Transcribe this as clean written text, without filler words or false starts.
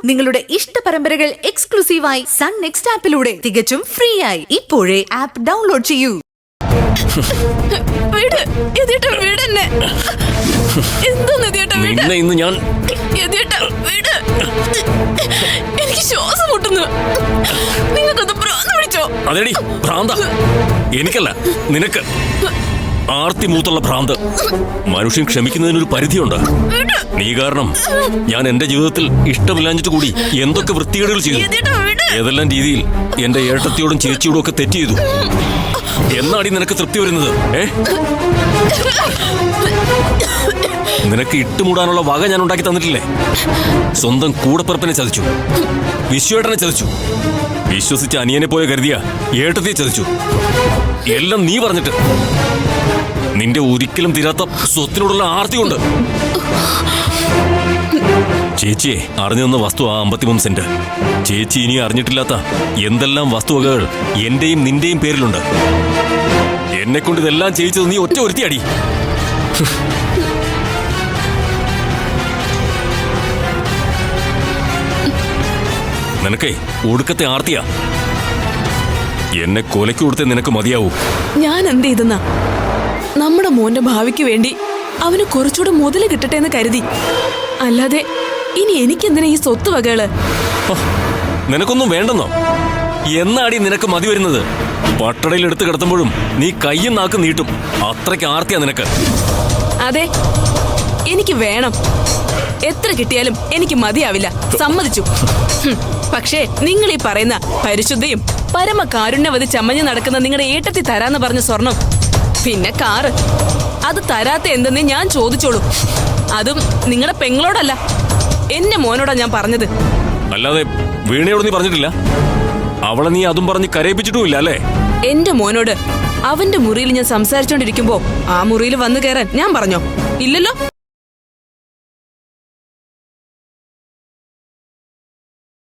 നിങ്ങളുടെ ഇഷ്ട പരമ്പരകൾ എക്സ്ക്ലൂസീവായി സൺ നെക്സ്റ്റ് ആപ്പിലൂടെ തികച്ചും ഫ്രീ ആയി ഇപ്പോഴേ ആപ്പ് ഡൗൺലോഡ് ചെയ്യൂ. എനിക്ക് ശ്വാസം മുട്ടുന്നു. നിങ്ങൾക്കൊന്ന് ഭ്രാന്ത് പിടിച്ചോ? അതെടി ഭ്രാന്ത, എനിക്കല്ല നിനക്ക്. ആർത്തി മൂത്തുള്ള ഭ്രാന്ത്. മനുഷ്യൻ ക്ഷമിക്കുന്നതിനൊരു പരിധിയുണ്ട്. നീ കാരണം ഞാൻ എന്റെ ജീവിതത്തിൽ ഇഷ്ടമില്ലാഞ്ഞിട്ട് കൂടി എന്തൊക്കെ വൃത്തികേടുകൾ ചെയ്തു. ഏതെല്ലാം രീതിയിൽ എന്റെ ഏട്ടത്തിയോടും ചേച്ചിയോടും ഒക്കെ തെറ്റ് ചെയ്തു. എന്നാടി നിനക്ക് തൃപ്തി വരുന്നത്? നിനക്ക് ഇട്ടുമൂടാനുള്ള വക ഞാൻ ഉണ്ടാക്കി തന്നിട്ടില്ലേ? സ്വന്തം കൂടപ്പിറപ്പിനെ ചതിച്ചു, വിശ്വേട്ടനെ ചതിച്ചു, വിശ്വസിച്ച അനിയനെ പോയ കരുതിയ ഏട്ടത്തിയെ ചതിച്ചു. എല്ലാം നീ പറഞ്ഞിട്ട്. നിന്റെ ഒരിക്കലും തീരാത്ത സ്വത്തിനോടുള്ള ആർത്തി കൊണ്ട്. ചേച്ചിയെ അറിഞ്ഞു തന്ന വസ്തു ആ 53 സെന്റ്. ചേച്ചി ഇനി അറിഞ്ഞിട്ടില്ലാത്ത എന്തെല്ലാം വസ്തുവകകൾ എന്റെയും നിന്റെയും പേരിലുണ്ട്. എന്നെ കൊണ്ട് ഇതെല്ലാം ചെയ്യിച്ചത് നീ ഒറ്റ ഒരുത്തിയടി. നിനക്കേ ഒടുക്കത്തെ ആർത്തിയാ. എന്നെ കൊലയ്ക്ക് കൊടുത്തേ നിനക്ക് മതിയാവൂ. ഞാൻ എന്ത് ചെയ്തെന്നാ? നമ്മുടെ മോന്റെ ഭാവിക്ക് വേണ്ടി അവന് കുറച്ചുകൂടെ മുതല് കിട്ടട്ടെ എന്ന് കരുതി. അല്ലാതെ ഇനി എനിക്കെന്തിനാ ഈ സ്വത്ത് വകകള്? നിനക്കൊന്നും വേണ്ടെന്നോ? എന്നാടി നിനക്ക് മതി വരുന്നത്? പട്ടടയിൽ എടുത്ത് കിടത്തുമ്പോഴും നീ കയ്യും നാക്കും നീട്ടും. അത്രയ്ക്ക് ആർത്തിയാ നിനക്ക്. അതെ, എനിക്ക് വേണം. എത്ര കിട്ടിയാലും എനിക്ക് മതിയാവില്ല, സമ്മതിച്ചു. പക്ഷേ നിങ്ങൾ ഈ പറയുന്ന പരിശുദ്ധയും പരമകാരുണ്യവതി ചമ്മഞ്ഞു നടക്കുന്ന നിങ്ങളുടെ ഏട്ടത്തി തരാന്ന് പറഞ്ഞ സ്വർണം, പിന്നെ കാറ്, അത് തരാത്ത എന്തെന്ന് ഞാൻ ചോദിച്ചോളൂ. അതും നിങ്ങളുടെ പെങ്ങളോടല്ല, എന്റെ മോനോടാ ഞാൻ പറഞ്ഞത്. അല്ലാതെ വീണയോട് നീ പറഞ്ഞിട്ടില്ല? അവളെ നീ അതും പറഞ്ഞ് കരയിപ്പിച്ചിട്ടുമില്ല അല്ലേ? എന്റെ മോനോട് അവന്റെ മുറിയിൽ ഞാൻ സംസാരിച്ചോണ്ടിരിക്കുമ്പോ ആ മുറിയിൽ വന്നു കയറാൻ ഞാൻ പറഞ്ഞോ? ഇല്ലല്ലോ.